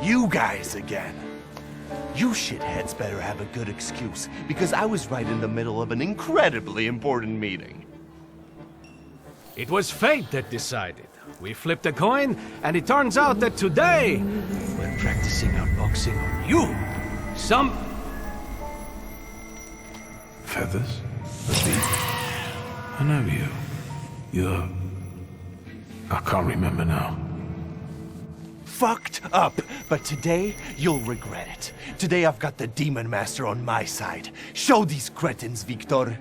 You guys again. You shitheads better have a good excuse, because I was right in the middle of an incredibly important meeting. It was fate that decided. We flipped a coin, and it turns out that today, we're practicing our boxing on you. Feathers? The beat? I know you. You're... I can't remember now. Fucked up, but today you'll regret it. Today I've got the Demon Master on my side. Show these cretins, Wiktor.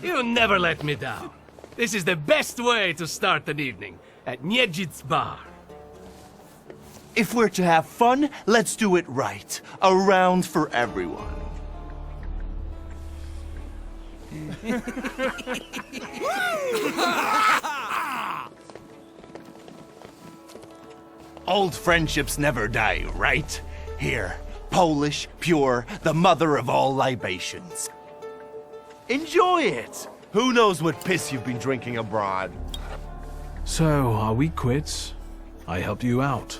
You never let me down. This is the best way to start an evening, at Niedzic's bar. If we're to have fun, let's do it right. A round for everyone. Old friendships never die, right? Here, Polish, pure, the mother of all libations. Enjoy it! Who knows what piss you've been drinking abroad? So, are we quits? I helped you out.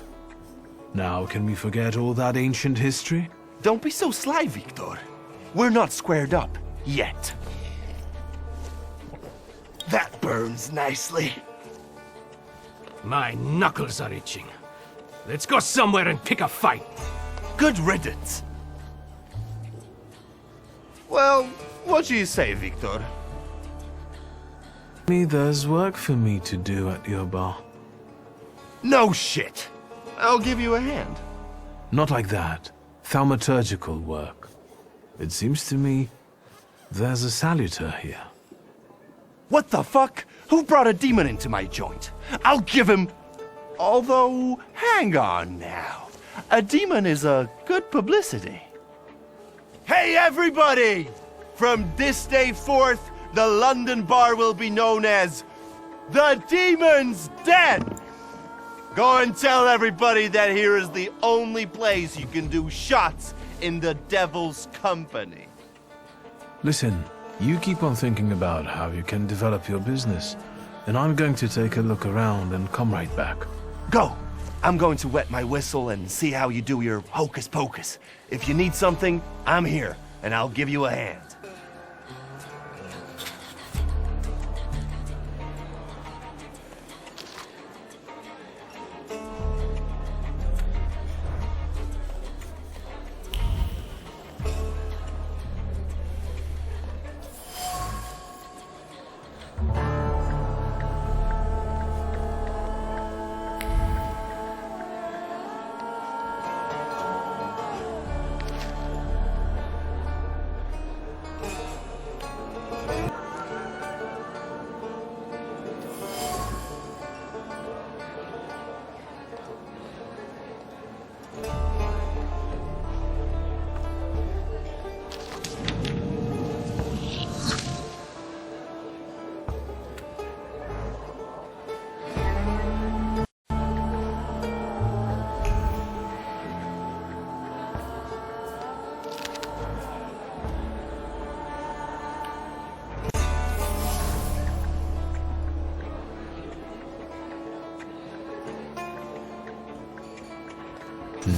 Now, can we forget all that ancient history? Don't be so sly, Wiktor. We're not squared up, yet. That burns nicely. My knuckles are itching. Let's go somewhere and pick a fight. Good riddance. Well, what do you say, Wiktor? There's work for me to do at your bar. No shit. I'll give you a hand. Not like that. Thaumaturgical work. It seems to me there's a salutor here. What the fuck? Who brought a demon into my joint? I'll give him... Although, hang on now. A demon is a good publicity. Hey everybody! From this day forth, the London bar will be known as the Demon's Den! Go and tell everybody that here is the only place you can do shots in the devil's company. Listen, you keep on thinking about how you can develop your business, and I'm going to take a look around and come right back. Go! I'm going to wet my whistle and see how you do your hocus pocus. If you need something, I'm here, and I'll give you a hand.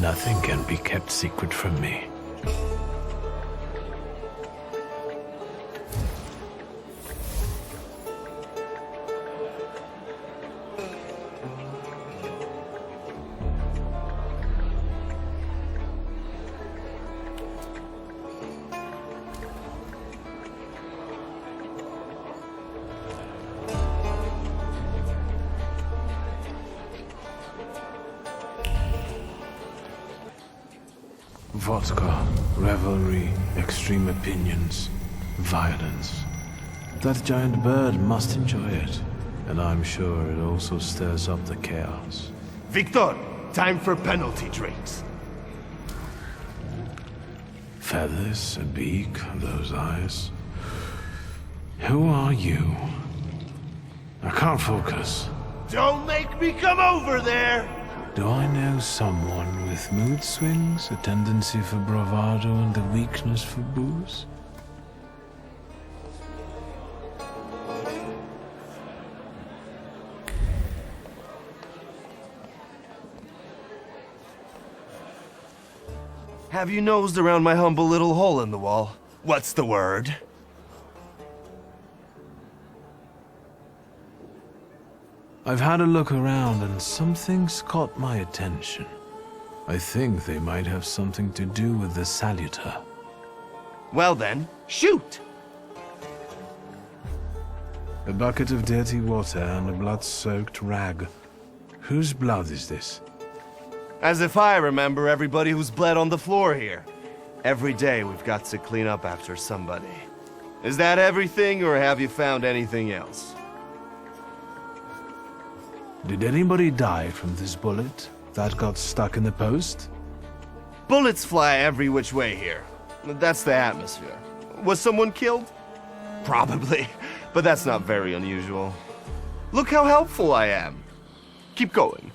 Nothing can be kept secret from me. Vodka, revelry, extreme opinions, violence. That giant bird must enjoy it, and I'm sure it also stirs up the chaos. Wiktor, time for penalty drinks. Feathers, a beak, those eyes. Who are you? I can't focus. Don't make me come over there! Do I know someone with mood swings, a tendency for bravado, and a weakness for booze? Have you nosed around my humble little hole in the wall? What's the word? I've had a look around and something's caught my attention. I think they might have something to do with the salutor. Well then, shoot! A bucket of dirty water and a blood-soaked rag. Whose blood is this? As if I remember everybody who's bled on the floor here. Every day we've got to clean up after somebody. Is that everything, or have you found anything else? Did anybody die from this bullet that got stuck in the post? Bullets fly every which way here. That's the atmosphere. Was someone killed? Probably, but that's not very unusual. Look how helpful I am. Keep going.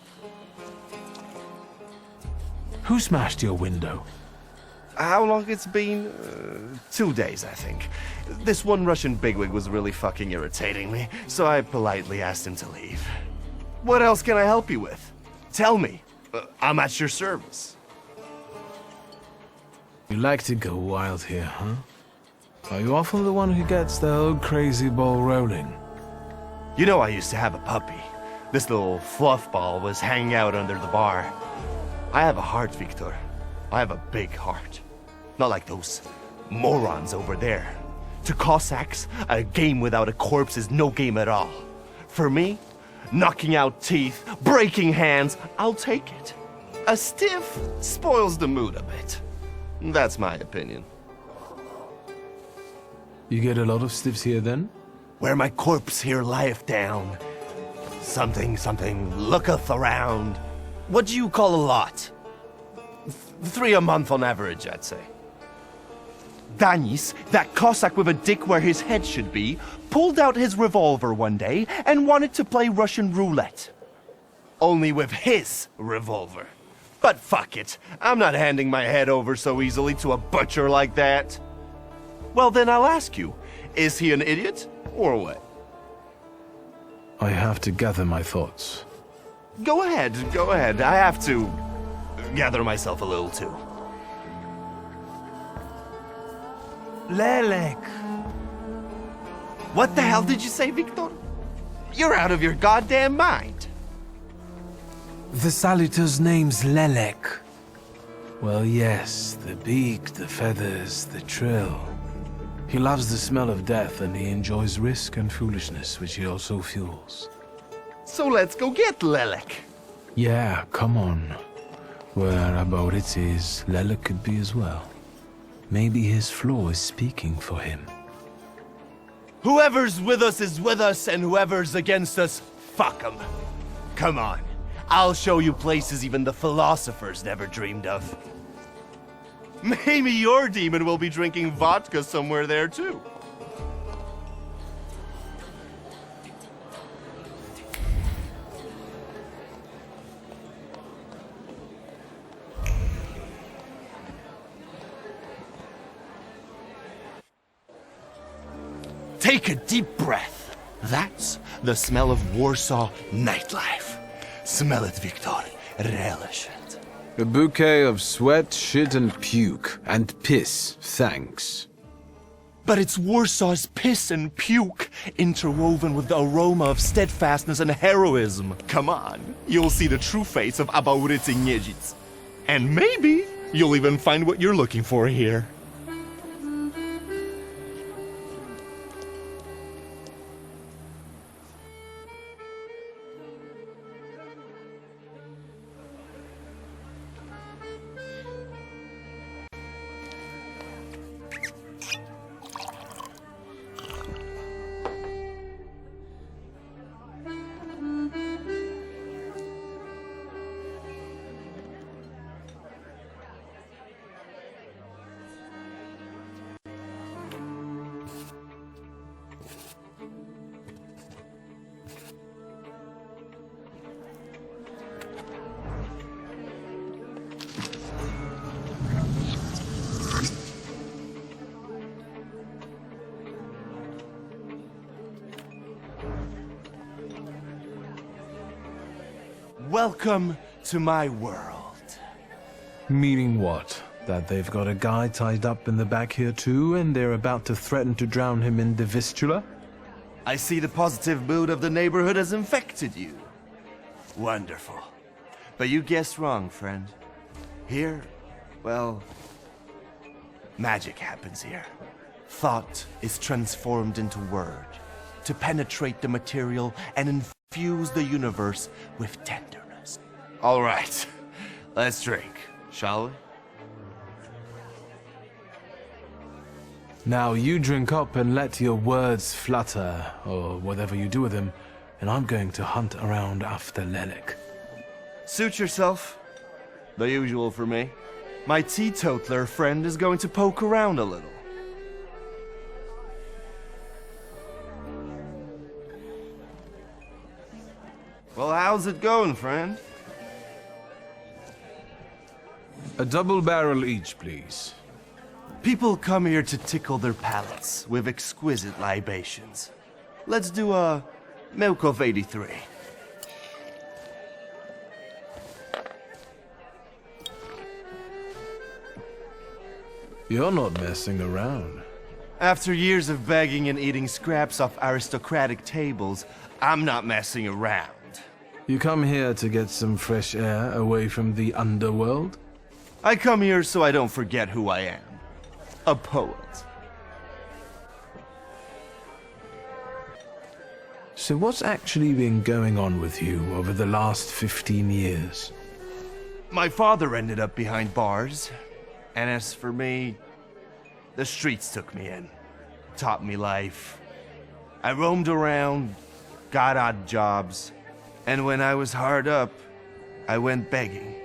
Who smashed your window? How long it's been? 2 days, I think. This one Russian bigwig was really fucking irritating me, so I politely asked him to leave. What else can I help you with? Tell me. I'm at your service. You like to go wild here, huh? Are you often the one who gets the whole crazy ball rolling? You know I used to have a puppy. This little fluff ball was hanging out under the bar. I have a heart, Wiktor. I have a big heart. Not like those morons over there. To Cossacks, a game without a corpse is no game at all. For me, knocking out teeth, breaking hands, I'll take it. A stiff spoils the mood a bit. That's my opinion. You get a lot of stiffs here then? Where my corpse here lieth down. Something, looketh around. What do you call a lot? 3 a month on average, I'd say. Danis, that Cossack with a dick where his head should be, pulled out his revolver one day and wanted to play Russian roulette. Only with his revolver. But fuck it, I'm not handing my head over so easily to a butcher like that. Well then I'll ask you, is he an idiot, or what? I have to gather my thoughts. Go ahead, I have to gather myself a little too. Lelek. What the hell did you say, Wiktor? You're out of your goddamn mind. The salutor's name's Lelek. Well, yes, the beak, the feathers, the trill. He loves the smell of death and he enjoys risk and foolishness, which he also fuels. So let's go get Lelek. Yeah, come on. Where about it is, Lelek could be as well. Maybe his flaw is speaking for him. Whoever's with us is with us, and whoever's against us, fuck 'em. Come on, I'll show you places even the philosophers never dreamed of. Maybe your demon will be drinking vodka somewhere there too. Take a deep breath. That's the smell of Warsaw nightlife. Smell it, Wiktor. Relish it. A bouquet of sweat, shit and puke. And piss, thanks. But it's Warsaw's piss and puke, interwoven with the aroma of steadfastness and heroism. Come on, you'll see the true face of Abaurycy Niedzic. And maybe you'll even find what you're looking for here. Welcome to my world. Meaning what? That they've got a guy tied up in the back here too, and they're about to threaten to drown him in the Vistula? I see the positive mood of the neighborhood has infected you. Wonderful. But you guessed wrong, friend. Here, well, magic happens here. Thought is transformed into word, to penetrate the material and infuse the universe with tenderness. All right, let's drink, shall we? Now you drink up and let your words flutter, or whatever you do with them, and I'm going to hunt around after Lelek. Suit yourself. The usual for me. My teetotaler friend is going to poke around a little. Well, how's it going, friend? A double barrel each, please. People come here to tickle their palates with exquisite libations. Let's do a milk of 83. You're not messing around. After years of begging and eating scraps off aristocratic tables, I'm not messing around. You come here to get some fresh air away from the underworld? I come here so I don't forget who I am. A poet. So what's actually been going on with you over the last 15 years? My father ended up behind bars. And as for me, the streets took me in. Taught me life. I roamed around, got odd jobs. And when I was hard up, I went begging.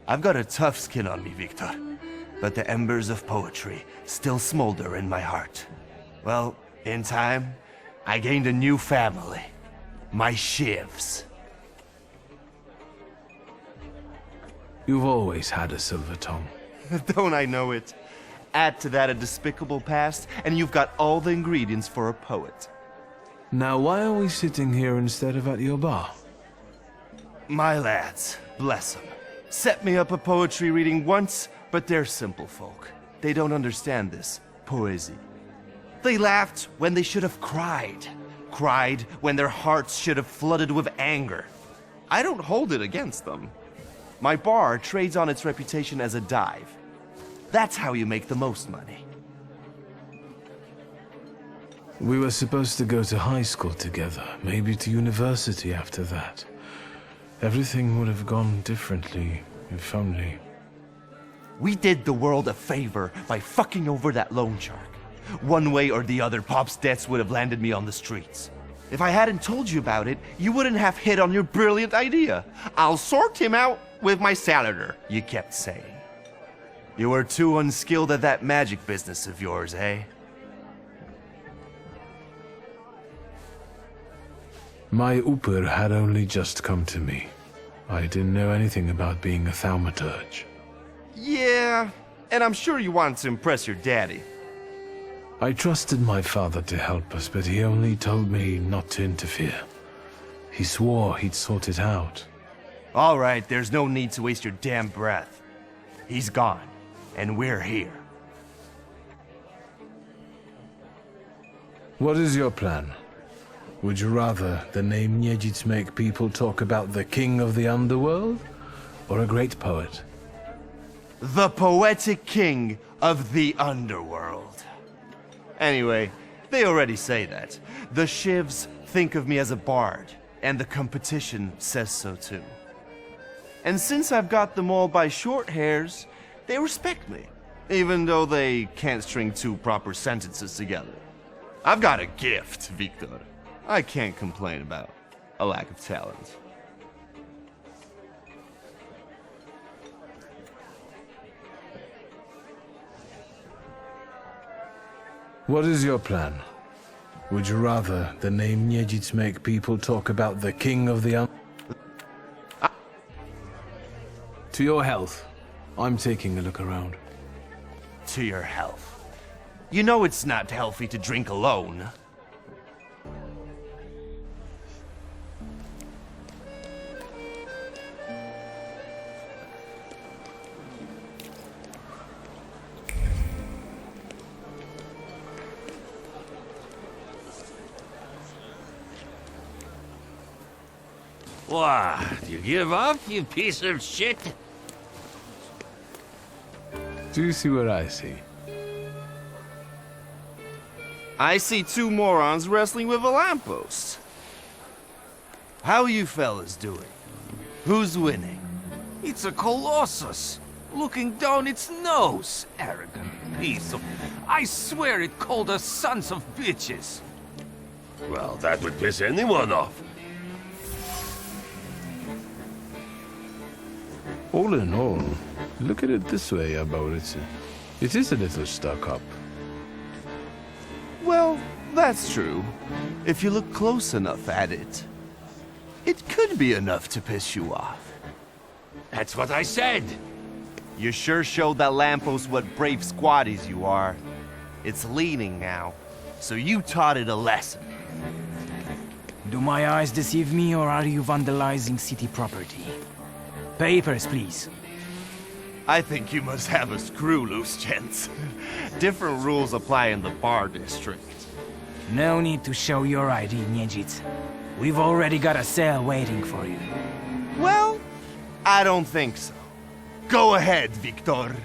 I've got a tough skin on me, Wiktor. But the embers of poetry still smolder in my heart. Well, in time, I gained a new family. My shivs. You've always had a silver tongue. Don't I know it? Add to that a despicable past, and you've got all the ingredients for a poet. Now why are we sitting here instead of at your bar? My lads, bless them, set me up a poetry reading once, but they're simple folk. They don't understand this poesy. They laughed when they should have cried. Cried when their hearts should have flooded with anger. I don't hold it against them. My bar trades on its reputation as a dive. That's how you make the most money. We were supposed to go to high school together, maybe to university after that. Everything would have gone differently, if only. We did the world a favor by fucking over that loan shark. One way or the other, Pop's debts would have landed me on the streets. If I hadn't told you about it, you wouldn't have hit on your brilliant idea. I'll sort him out with my salutor, you kept saying. You were too unskilled at that magic business of yours, eh? My Uper had only just come to me. I didn't know anything about being a thaumaturge. Yeah, and I'm sure you wanted to impress your daddy. I trusted my father to help us, but he only told me not to interfere. He swore he'd sort it out. All right, there's no need to waste your damn breath. He's gone, and we're here. What is your plan? Would you rather the name Niedzic make people talk about the king of the underworld, or a great poet? The poetic king of the underworld. Anyway, they already say that. The shivs think of me as a bard, and the competition says so too. And since I've got them all by short hairs, they respect me, even though they can't string two proper sentences together. I've got a gift, Wiktor. I can't complain about a lack of talent. What is your plan? Would you rather the name Niedzic make people talk about the king of the To your health. I'm taking a look around. To your health. You know it's not healthy to drink alone. What? You give up, you piece of shit? Do you see what I see? I see two morons wrestling with a lamppost. How you fellas doing? Who's winning? It's a colossus, looking down its nose. Arrogant piece of... I swear it called us sons of bitches. Well, that would piss anyone off. All in all, look at it this way, Aborici. It is a little stuck up. Well, that's true. If you look close enough at it, it could be enough to piss you off. That's what I said. You sure showed that lamppost what brave squatties you are. It's leaning now, so you taught it a lesson. Do my eyes deceive me, or are you vandalizing city property? Papers, please. I think you must have a screw loose, gents. Different rules apply in the bar district. No need to show your ID, Niedzic. We've already got a cell waiting for you. Well, I don't think so. Go ahead, Wiktor.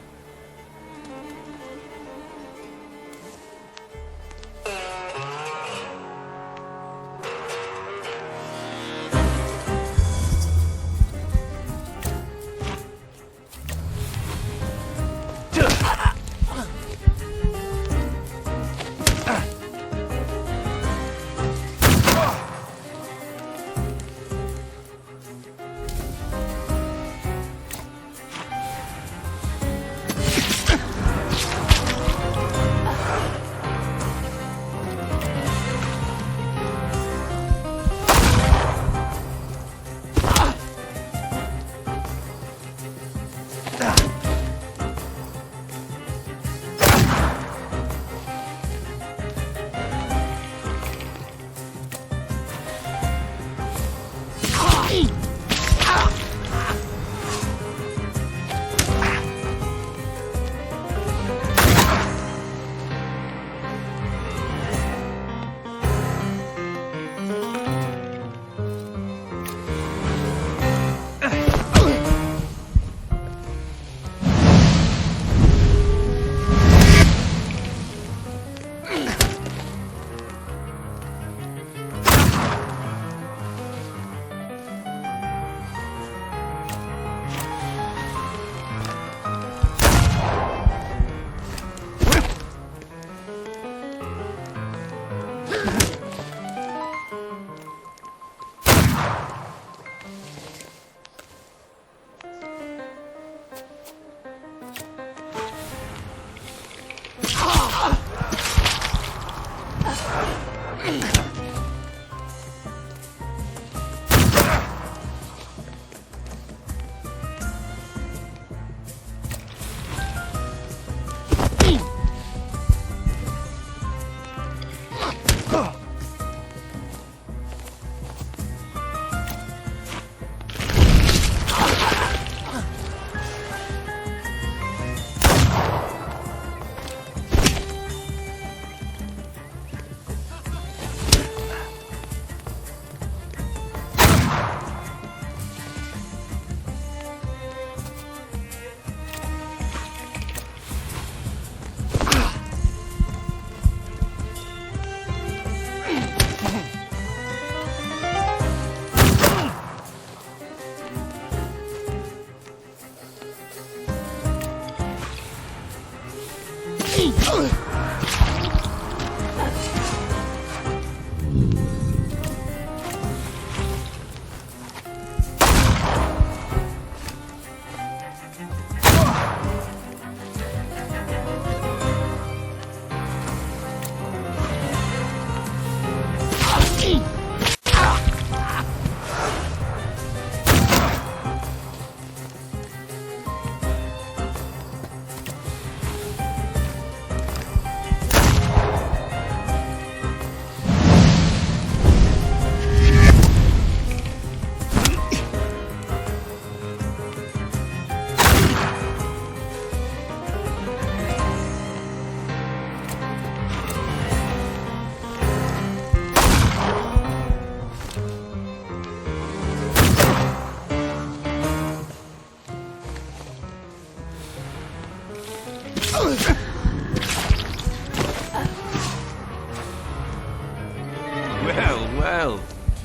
Well,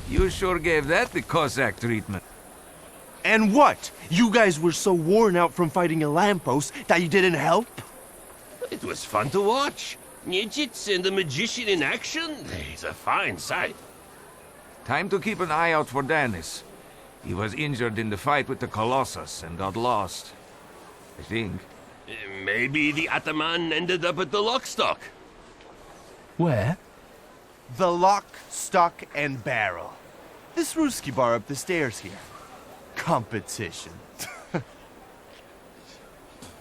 you sure gave that the Cossack treatment. And what? You guys were so worn out from fighting a lamppost that you didn't help? It was fun to watch. Nijits and the magician in action, it's a fine sight. Time to keep an eye out for Dennis. He was injured in the fight with the Colossus and got lost. I think. Maybe the Ataman ended up at the Lockstock. Where? The Lock, Stock, and Barrel. This Ruski bar up the stairs here. Competition.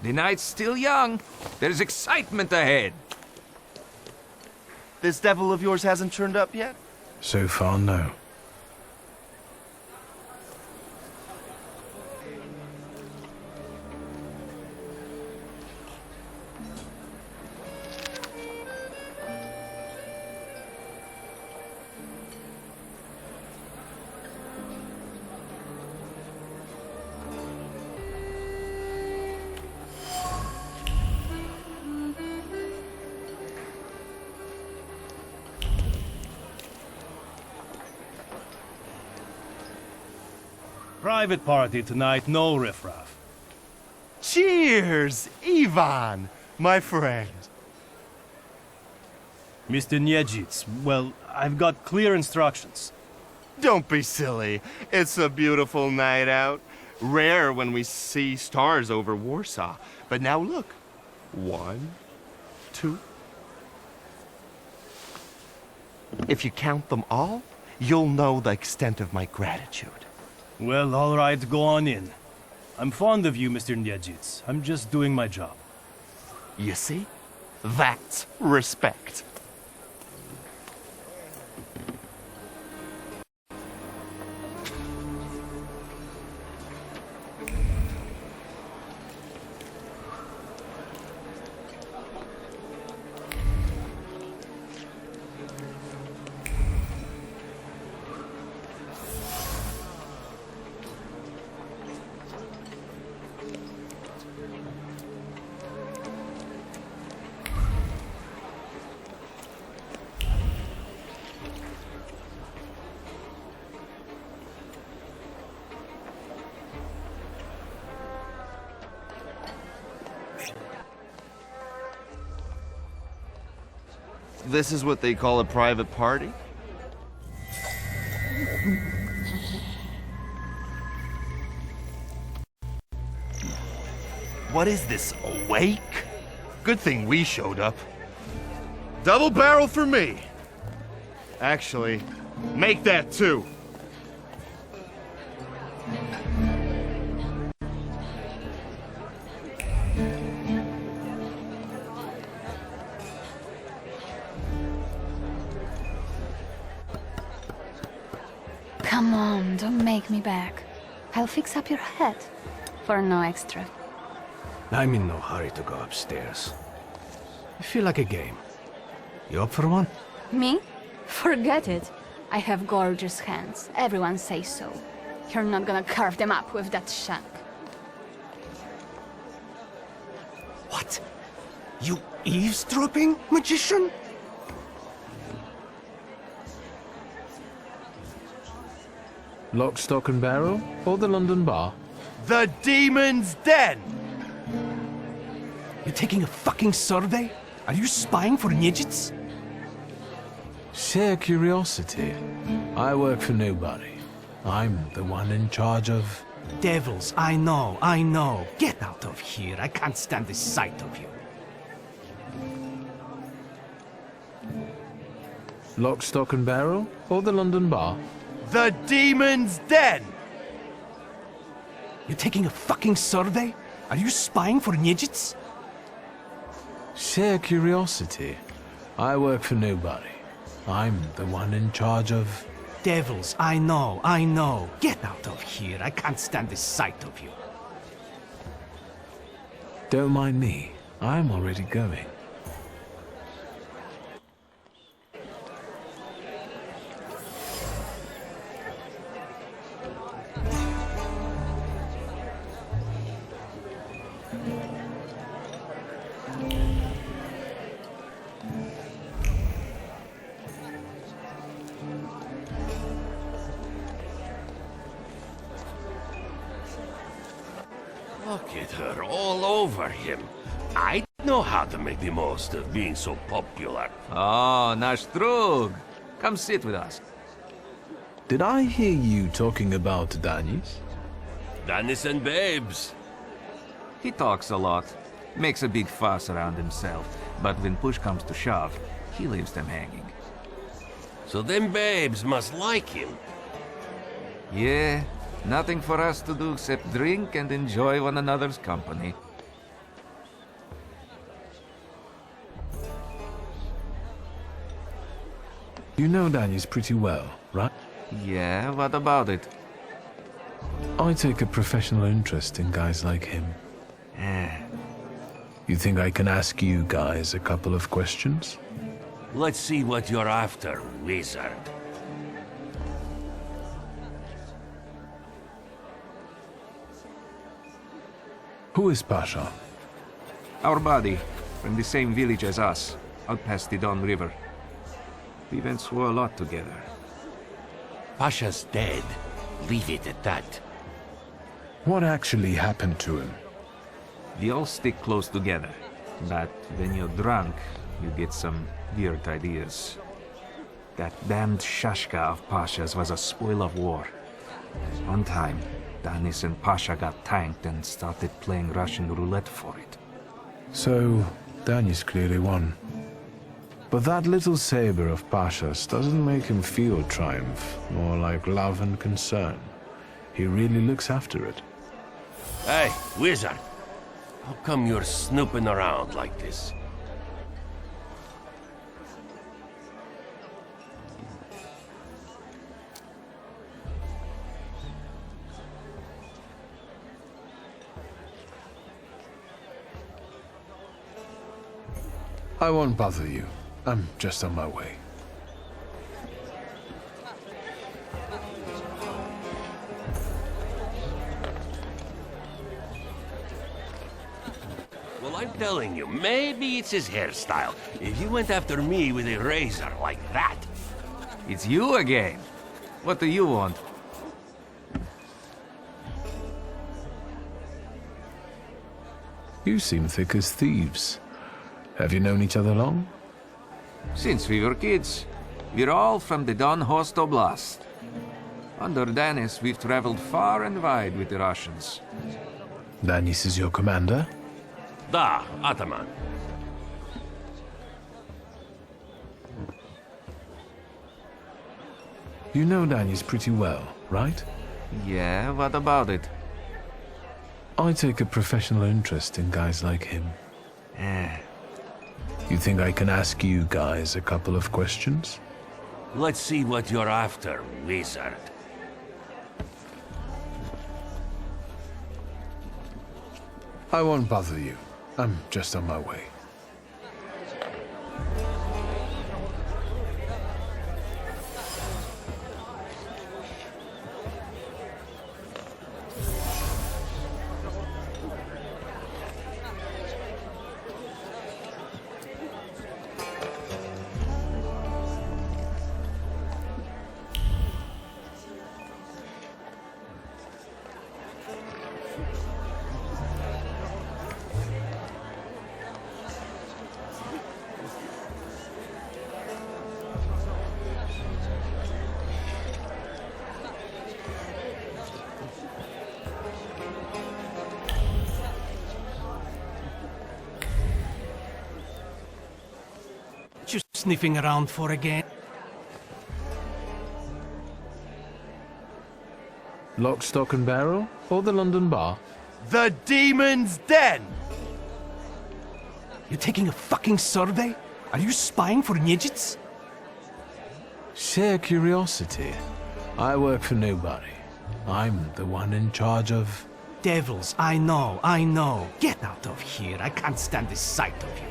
The night's still young. There's excitement ahead. This devil of yours hasn't turned up yet? So far, no. private party tonight, no riffraff. Cheers, Ivan, my friend. Mr. Niedzic, well, I've got clear instructions. Don't be silly. It's a beautiful night out. Rare when we see stars over Warsaw. But now look. 1, 2. If you count them all, you'll know the extent of my gratitude. Well, all right, go on in. I'm fond of you, Mr. Niedzic. I'm just doing my job. You see? That's respect. This is what they call a private party? What is this, a wake? Good thing we showed up. Double barrel for me. Actually, make that 2. Come on, don't make me back. I'll fix up your head for no extra. I'm in no hurry to go upstairs. I feel like a game. You up for one? Me? Forget it. I have gorgeous hands. Everyone says so. You're not gonna carve them up with that shank. What? You eavesdropping, magician? Lock, stock and barrel, or the London bar? The Demon's Den! You taking a fucking survey? Are you spying for Niedzic? Sheer curiosity. I work for nobody. I'm the one in charge of... Devils, I know. Get out of here. I can't stand the sight of you. Lock, stock and barrel, or the London bar? The Demon's Den! You taking a fucking survey? Are you spying for Niedzic? Sheer curiosity. I work for nobody. I'm the one in charge of... Devils, I know. Get out of here. I can't stand the sight of you. Don't mind me. I'm already going. Look at her all over him. I know how to make the most of being so popular. Oh, nasz drug. Come sit with us. Did I hear you talking about Danis? Dennis and babes. He talks a lot, makes a big fuss around himself, but when push comes to shove, he leaves them hanging. So them babes must like him. Yeah, nothing for us to do except drink and enjoy one another's company. You know Danis pretty well, right? Yeah, what about it? I take a professional interest in guys like him. You think I can ask you guys a couple of questions? Let's see what you're after, wizard. Who is Pasha? Our buddy, from the same village as us, out past the Don River. We went through a lot together. Pasha's dead. Leave it at that. What actually happened to him? We all stick close together, but when you're drunk, you get some weird ideas. That damned Shashka of Pasha's was a spoil of war. One time, Danis and Pasha got tanked and started playing Russian roulette for it. So, Danis clearly won. But that little saber of Pasha's doesn't make him feel triumph, more like love and concern. He really looks after it. Hey, wizard. How come you're snooping around like this? I won't bother you. I'm just on my way. Well, I'm telling you, maybe it's his hairstyle. If you went after me with a razor like that... It's you again. What do you want? You seem thick as thieves. Have you known each other long? Since we were kids. We're all from the Don Host Oblast. Under Danis, we've traveled far and wide with the Russians. Danis is your commander? Da, Ataman. You know Danis pretty well, right? Yeah, what about it? I take a professional interest in guys like him. Eh. You think I can ask you guys a couple of questions? Let's see what you're after, wizard. I won't bother you. I'm just on my way. What you sniffing around for again? Lock, stock and barrel? Or the London bar? The Demon's Den! You taking a fucking survey? Are you spying for Nijits? Sheer curiosity. I work for nobody. I'm the one in charge of... Devils, I know. Get out of here. I can't stand the sight of you.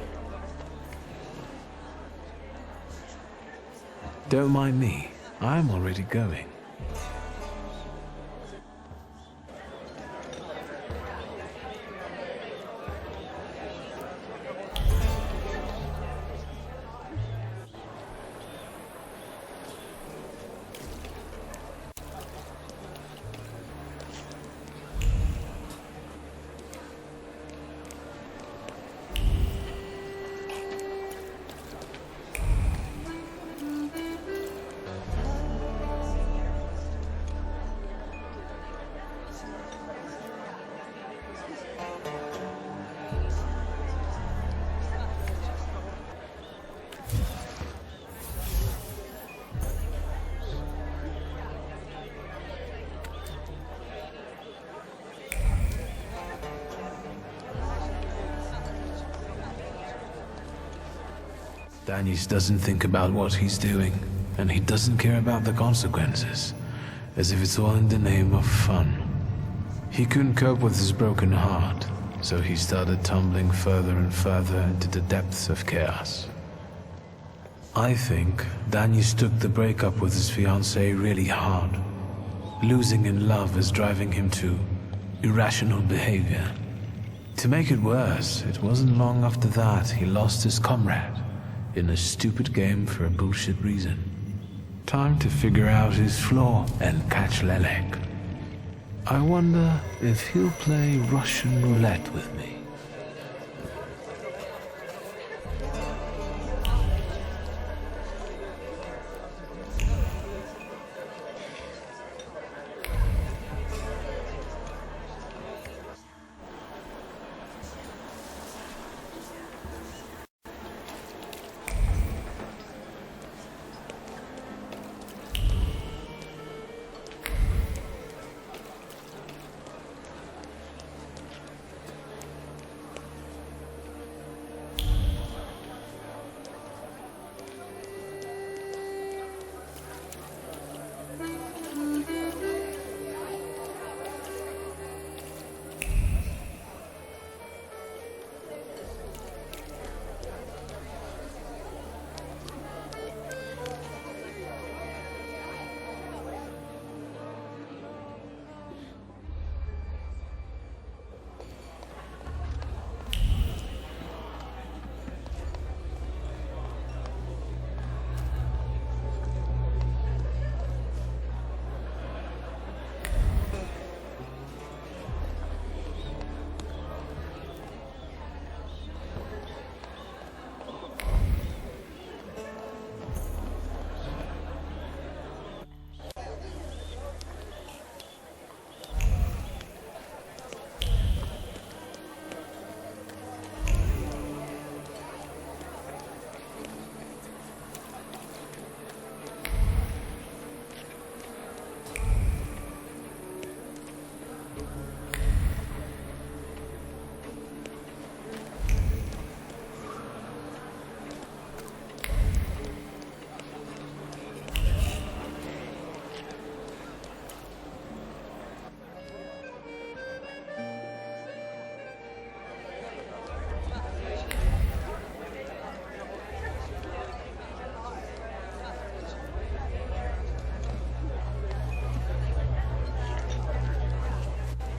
Don't mind me. I'm already going. Danis doesn't think about what he's doing, and he doesn't care about the consequences, as if it's all in the name of fun. He couldn't cope with his broken heart, so he started tumbling further and further into the depths of chaos. I think Danis took the breakup with his fiancée really hard. Losing in love is driving him to irrational behavior. To make it worse, it wasn't long after that he lost his comrade in a stupid game for a bullshit reason. Time to figure out his flaw and catch Lelek. I wonder if he'll play Russian roulette with me.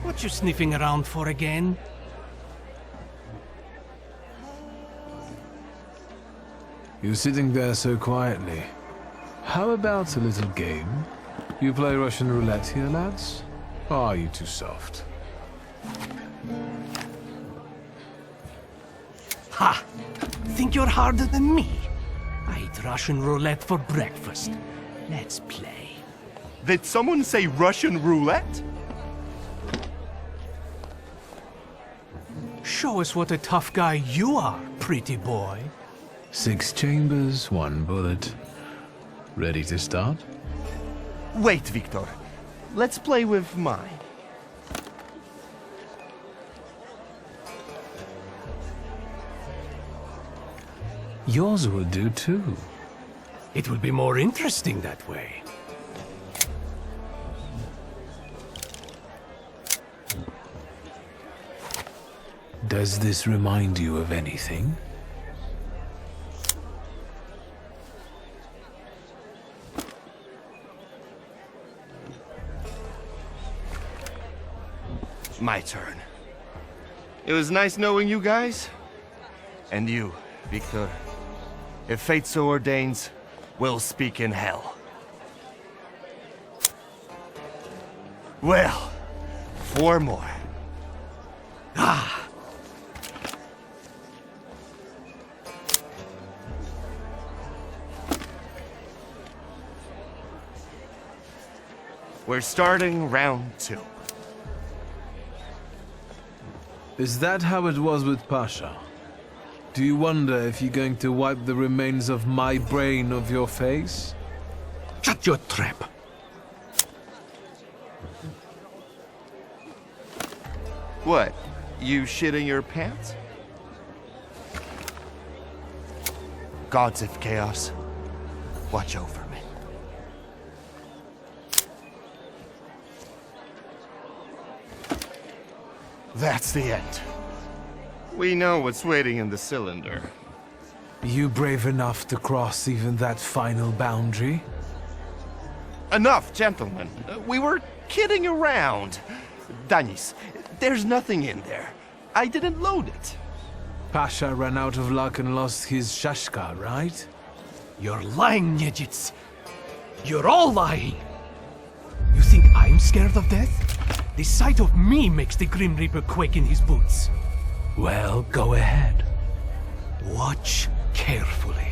What you sniffing around for again? You're sitting there so quietly. How about a little game? You play Russian roulette here, lads? Or are you too soft? Ha! Think you're harder than me? I eat Russian roulette for breakfast. Let's play. Did someone say Russian roulette? Show us what a tough guy you are, pretty boy. 6 chambers, 1 bullet. Ready to start? Wait, Wiktor. Let's play with mine. Yours would do too. It will be more interesting that way. Does this remind you of anything? My turn. It was nice knowing you guys. And you, Wiktor. If fate so ordains, we'll speak in hell. Well, 4 more. Ah! We're starting round 2. Is that how it was with Pasha? Do you wonder if you're going to wipe the remains of my brain off your face? Shut your trap. What? You shitting your pants? Gods of Chaos, watch over me. That's the end. We know what's waiting in the cylinder. You brave enough to cross even that final boundary? Enough, gentlemen. We were kidding around. Danis, there's nothing in there. I didn't load it. Pasha ran out of luck and lost his shashka, right? You're lying, Niedzits. You're all lying. You think I'm scared of death? The sight of me makes the Grim Reaper quake in his boots. Well, go ahead. Watch carefully.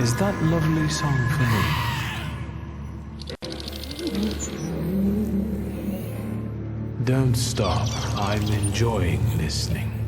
Is that lovely song for me? Don't stop. I'm enjoying listening.